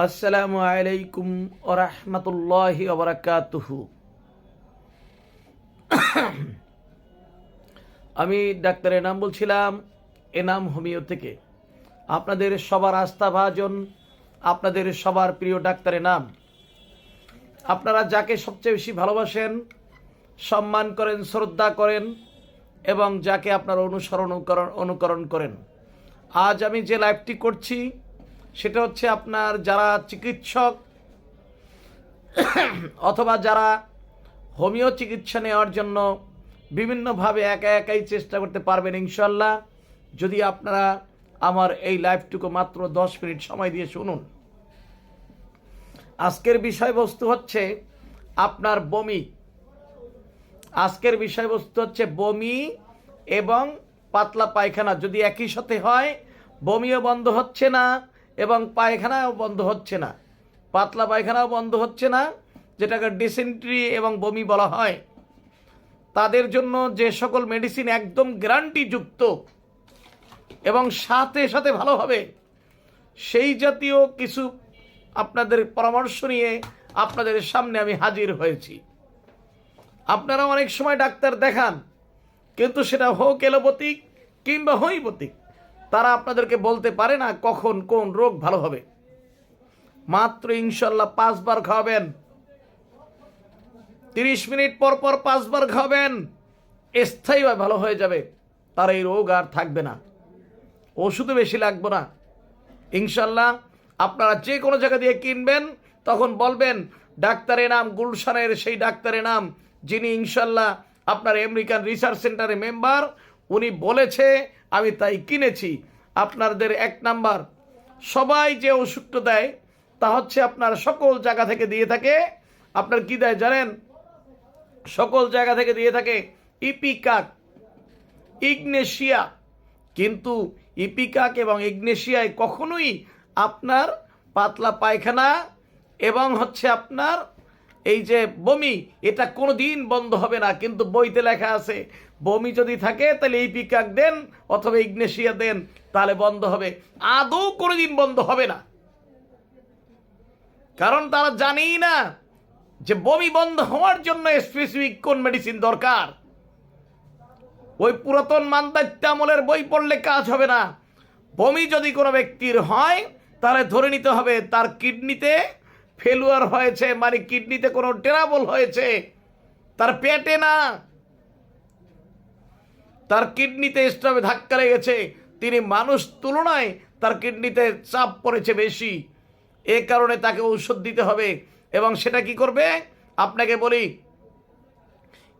আসসালামু আলাইকুম ওয়া রাহমাতুল্লাহি ওয়া বারাকাতুহু। আমি ডাক্তার এনাম বলছিলাম, এনাম হোমিও থেকে। আপনাদের সবার আস্থাভাজন, আপনাদের সবার প্রিয় ডাক্তার এনাম। আপনারা যাকে সবচেয়ে বেশি ভালোবাসেন, সম্মান করেন, শ্রদ্ধা করেন এবং যাকে আপনারা অনুকরণ করেন। আজ আমি যে লাইভটি করছি সেটা হচ্ছে আপনার যারা চিকিৎসক অথবা যারা হোমিও চিকিৎসা নেওয়ার জন্য বিভিন্নভাবে একা একাই চেষ্টা করতে পারবেন ইনশাল্লাহ, যদি আপনারা আমার এই লাইভটুকু মাত্র 10 মিনিট সময় দিয়ে শুনুন। আজকের বিষয়বস্তু হচ্ছে আপনার বমি। আজকের বিষয়বস্তু হচ্ছে বমি এবং পাতলা পায়খানা যদি একই সাথে হয়, বমিও বন্ধ হচ্ছে না এবং পায়খানাও বন্ধ হচ্ছে না, পাতলা পায়খানাও বন্ধ হচ্ছে না, যেটাকে ডিসেন্ট্রি এবং বমি বলা হয়, তাদের জন্য যে সকল মেডিসিন একদম গ্যারান্টিযুক্ত এবং সাথে সাথে ভালো হবে, সেই জাতীয় কিছু আপনাদের পরামর্শ নিয়ে আপনাদের সামনে আমি হাজির হয়েছি। আপনারা অনেক সময় ডাক্তার দেখান, কিন্তু সেটা হোক এলোপ্যাথিক কিংবা হোমিওপ্যাথিক, তারা আপনাদেরকে বলতে পারে না কখন কোন রোগ ভালো হবে। মাত্র ইনশাল্লাহ 5 বার খাওয়াবেন, 30 মিনিট পর পর 5 বার খাওয়াবেন, স্থায়ীভাবে ভালো হয়ে যাবে। তার এই রোগ আর থাকবে না, ওষুধও বেশি লাগবে না ইনশাল্লাহ। আপনারা যে কোনো জায়গা দিয়ে কিনবেন, তখন বলবেন ডাক্তারের নাম গুলশানের সেই ডাক্তারের নাম, যিনি ইনশাল্লাহ আপনার আমেরিকান রিসার্চ সেন্টারের মেম্বার, উনি বলেছে, আমি তাই কিনেছি। আপনাদের 1 নাম্বার, সবাই যে ওষুধটা দেয় তা হচ্ছে আপনার সকল জায়গা থেকে দিয়ে থাকে। আপনার কি দেয় জানেন? সকল জায়গা থেকে দিয়ে থাকে ইপিকাক, ইগনেশিয়া। কিন্তু ইপিকাক এবং ইগনেশিয়ায় কখনোই আপনার পাতলা পায়খানা এবং হচ্ছে আপনার এই যে বমি, এটা কোনো দিন বন্ধ হবে না। কিন্তু বইতে লেখা আছে বমি যদি থাকে তাহলে ইপিকাক দেন অথবা ইগনেশিয়া দেন, তাহলে বন্ধ হবে। আদৌ কোনো দিন বন্ধ হবে না, কারণ তারা জানেই না যে বমি বন্ধ হওয়ার জন্য স্পেসিফিক কোন মেডিসিন দরকার। ওই পুরাতন মান্দাত্য আমলের বই পড়লে কাজ হবে না। বমি যদি কোনো ব্যক্তির হয়, তাহলে ধরে নিতে হবে তার কিডনিতে ফেলুয়ার হয়েছে, মানে কিডনিতে কোনো ট্রাবল হয়েছে, তার পেটে না, তার কিডনিতে স্ট্রোকে ধাক্কা লেগেছে। তিনি মানুষ তুলনায় তার কিডনিতে চাপ পড়েছে বেশি, এ কারণে তাকে ঔষধ দিতে হবে। এবং সেটা কি করবে? আপনাকে বলি,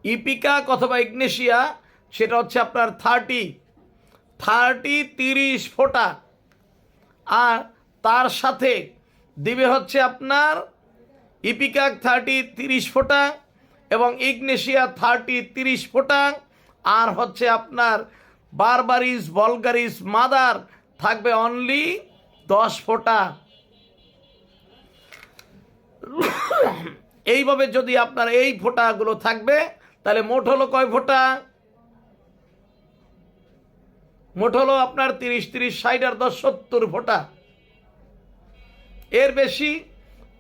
ইপিকাক অথবা ইগনেশিয়া, সেটা হচ্ছে আপনার 30 ফোঁটা, আর তার সাথে দিবে হচ্ছে আপনার ইপিকাক 30 ফোঁটা এবং ইগনেশিয়া 30 ফোঁটা, আর হচ্ছে আপনার বারবারিস ভলগারিস মাদার থাকবে অনলি 10 ফোঁটা। এইভাবে যদি আপনার এই ফোঁটাগুলো থাকবে, তাহলে মোট হলো কয় ফোঁটা? মোট হলো আপনার 30, 60 আর 10, 70 ফোঁটা। এর বেশি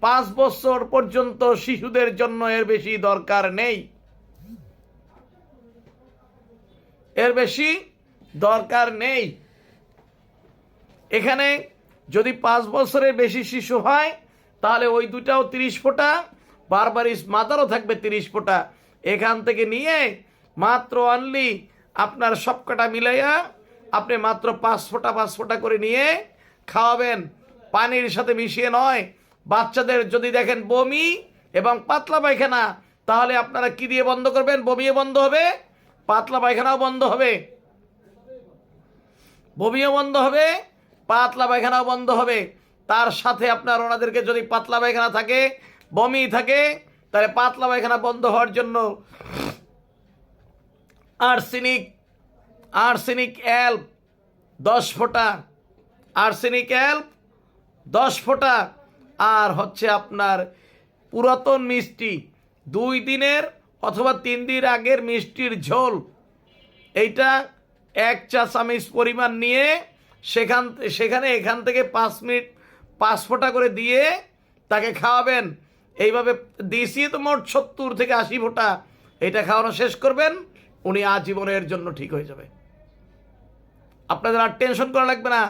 5 বছর পর্যন্ত শিশুদের জন্য এর বেশি দরকার নেই, এর বেশি দরকার নেই। এখানে যদি 5 বছরের বেশি শিশু হয়, তাহলে ওই দুটাও 30 ফোঁটা, বারবারিস মাদারও থাকবে 30 ফোঁটা। এখান থেকে নিয়ে মাত্র অনলি আপনার সবকটা মিলাইয়া আপনি মাত্র 5 ফোঁটা করে নিয়ে খাওয়াবেন, পানির সাথে মিশিয়ে নয়। বাচ্চাদের যদি দেখেন বমি এবং পাতলা পায়খানা, তাহলে আপনারা কি দিয়ে বন্ধ করবেন? বমিও বন্ধ হবে, পাতলা পায়খানাও বন্ধ হবে। বমিও বন্ধ হবে, পাতলা পায়খানাও বন্ধ হবে। তার সাথে আপনার ওনাদেরকে যদি পাতলা পায়খানা থাকে, বমি থাকে, তাহলে পাতলা পায়খানা বন্ধ হওয়ার জন্য আর্সেনিক অ্যাল্প 10 ফোঁটা, আর্সেনিক অ্যাল্প 10 ফোঁটা, আর হচ্ছে আপনার পুরাতন মিষ্টি 2 দিনের অথবা 3 দিন আগের মিষ্টির ঝোল, এইটা 1 চা চামচ পরিমাণ নিয়ে এখান থেকে 5 মিনিট 5 ফোঁটা করে দিয়ে তাকে খাওয়াবেন। এইভাবে দিয়েছি তো মোট 70 থেকে 80 ফোঁটা, এটা খাওয়ানো শেষ করবেন, উনি আজীবনের জন্য ঠিক হয়ে যাবে। আপনাদের আর টেনশন করা লাগবে না,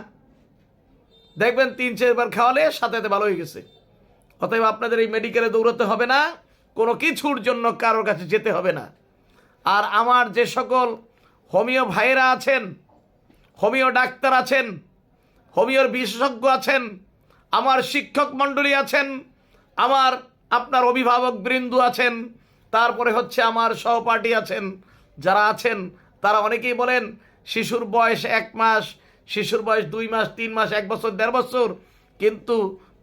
দেখবেন 3-4 বার খাওয়ালে সাথে সাথে ভালো হয়ে গেছে। অতএব আপনাদের এই মেডিকেলে দৌড়াতে হবে না, কোনো কিছুর জন্য কারোর কাছে যেতে হবে না। আর আমার যে সকল হোমিও ভাইয়েরা আছেন, হোমিও ডাক্তার আছেন, হোমিওর বিশেষজ্ঞ আছেন, আমার শিক্ষক মণ্ডলী আছেন, আমার আপনার অভিভাবক বৃন্দ আছেন, তারপরে হচ্ছে আমার সহপাঠী আছেন, যারা আছেন তারা অনেকেই বলেন শিশুর বয়স 1 মাস, শিশুর বয়স 2 মাস, 3 মাস, 1 বছর, 1.5 বছর, কিন্তু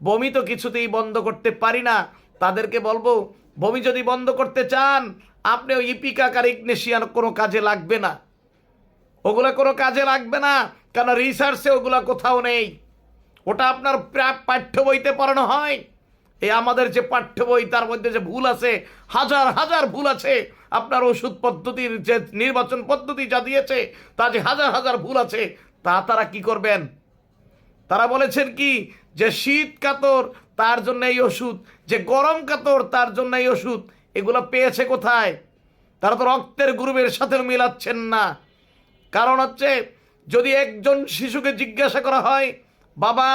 বমি তো কিছুতেই বন্ধ করতে পারি না। তাদেরকে বলবো, বমি যদি বন্ধ করতে চান আপনি ওই ইপিকাকার ইগনেশিয়ান কোনো কাজে লাগবে না, ওগুলো কোনো কাজে লাগবে না, কারণ রিসার্চে ওগুলো কোথাও নেই। ওটা আপনার পাঠ্য বইতে পড়ানো হয়। এই আমাদের যে পাঠ্য বই তার মধ্যে যে ভুল আছে, হাজার হাজার ভুল আছে। আপনার ওষুধ পদ্ধতির যে নির্বাচন পদ্ধতি যা দিয়েছে তা যে হাজার হাজার ভুল আছে, তা তারা কি করবেন? তারা বলেছেন কি যে শীত কাতর তার জন্য এই ওষুধ, যে গরম কাতর তার জন্য এই ওষুধ। এগুলো পেয়েছে কোথায়? তারা তো রক্তের গ্রুপের সাথে মিলাচ্ছেন না। কারণ হচ্ছে, যদি একজন শিশুকে জিজ্ঞাসা করা হয়, বাবা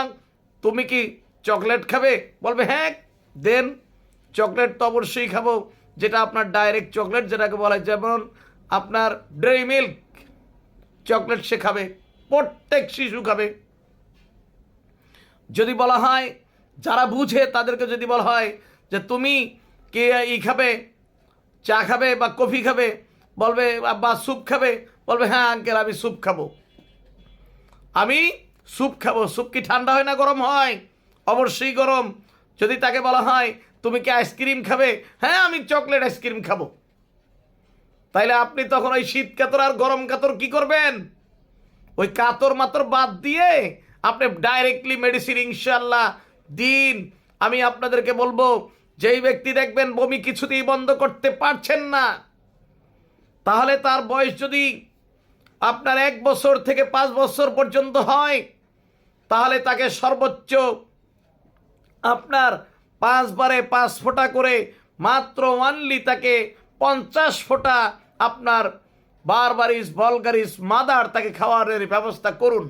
তুমি কি চকলেট খাবে, বলবে হ্যাঁ দেন, চকলেট তো অবশ্যই খাবো, যেটা আপনার ডাইরেক্ট চকলেট যেটাকে বলা হয়, যেমন আপনার ডেইরি মিল্ক চকলেট সে খাবে, প্রত্যেক শিশু খাবে। যদি বলা হয়, যারা বুঝে তাদেরকে যদি বলা হয় যে তুমি কি খাবে, চা খাবে বা কফি খাবে, বলবে বা স্যুপ খাবে, বলবে হ্যাঁ আঙ্কেল আমি স্যুপ খাবো, আমি স্যুপ খাবো। স্যুপ কি ঠান্ডা হয় না গরম হয়? অবশ্যই গরম। যদি তাকে বলা হয় তুমি কি আইসক্রিম খাবে, হ্যাঁ আমি চকলেট আইসক্রিম খাবো, তাইলে আপনি তখন ওই শীত কাতর আর গরম কাতর কি করবেন? ওই কাতর মাতর বাদ দিয়ে আপনি ডাইরেক্টলি মেডিসিন ইনশাল্লাহ দিন। আমি আপনাদেরকে বলবো, যেই ব্যক্তি দেখবেন বমি কিছুতেই বন্ধ করতে পারছেন না, তাহলে তার বয়স যদি আপনার 1 বছর থেকে 5 বছর পর্যন্ত হয়, তাহলে তাকে সর্বোচ্চ আপনার 5 বারে 5 ফোঁটা করে মাত্র অনলি তাকে 50 ফোঁটা আপনার বারবারিস ভলগারিস মাদার তাকে খাওয়ানোর ব্যবস্থা করুন।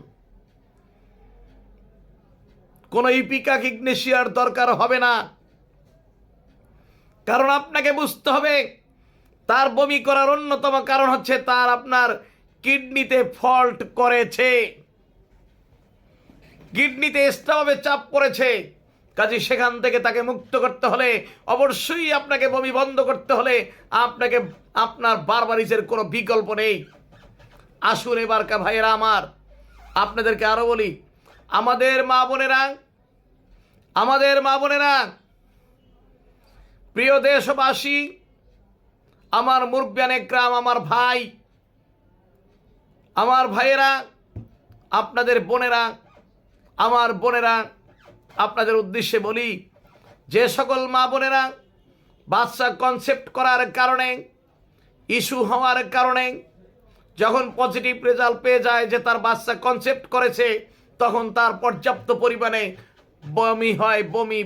কোনো ইপিকাক ইগনেশিয়ার দরকার হবে না। কারণ আপনাকে বুঝতে হবে, তার বমি করার অন্যতম কারণ হচ্ছে তার আপনার কিডনিতে ফল্ট করেছে, কিডনিতে এক্সট্রাভাবে চাপ পড়েছে। কাজে সেখান থেকে তাকে মুক্ত করতে হলে অবশ্যই আপনাকে বমি বন্ধ করতে হলে আপনাকে আপনার বারবারিসের কোনো বিকল্প নেই। আসুন এবারকার ভাইয়েরা আমার, আপনাদেরকে আরো বলি, আমাদের মা বোনেরা, প্রিয় দেশবাসী, আমার মুরব্বিয়ান একরাম, আমার ভাই, আমার ভাইয়েরা, আপনাদের বোনেরা, আমার বোনেরা, আপনাদের উদ্দেশ্যে বলি, যে সকল মা বোনেরা বাচ্চা কনসেপ্ট করার কারণে, ইস্যু হওয়ার কারণে যখন পজিটিভ রেজাল্ট পেয়ে যায় যে তার বাচ্চা কনসেপ্ট করেছে, তখন তার পর্যাপ্ত পরিমাণে বমি হয়,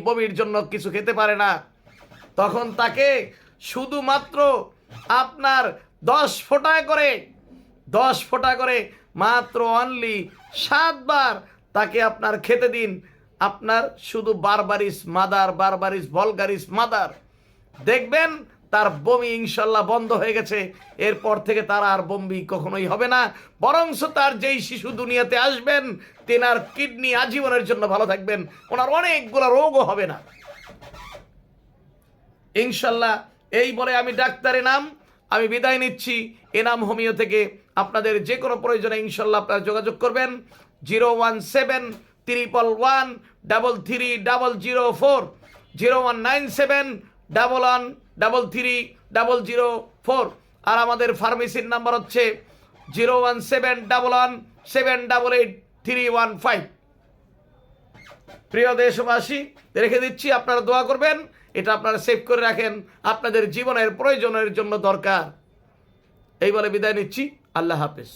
বমির জন্য কিছু খেতে পারে না, তখন তাকে শুধুমাত্র আপনার 10 ফোঁটা করে মাত্র অনলি 7 বার তাকে আপনার খেতে দিন। আপনার শুধু বারবারিস ভলগারিস মাদার, দেখবেন তার বমি ইনশাল্লাহ বন্ধ হয়ে গেছে। এরপর থেকে তার আর বমি কখনোই হবে না, বরঞ্চ তার যেই শিশু দুনিয়াতে আসবেন তেনার কিডনি আজীবনের জন্য ভালো থাকবেন, ওনার অনেকগুলো রোগও হবে না ইনশাল্লাহ। এই বলে আমি ডাক্তার এনাম, আমি বিদায় নিচ্ছি এনাম হোমিও থেকে। আপনাদের যে কোনো প্রয়োজনে ইনশাল্লাহ আপনারা যোগাযোগ করবেন 01731133004, 019711330004। আর আমাদের ফার্মেসির নাম্বার হচ্ছে 01711788315। প্রিয় দেশবাসী, রেখে দিচ্ছি, আপনারা দোয়া করবেন, এটা আপনারা সেভ করে রাখেন, আপনাদের জীবনের প্রয়োজনের জন্য দরকার। এই বলে বিদায় নিচ্ছি, আল্লাহ হাফেজ।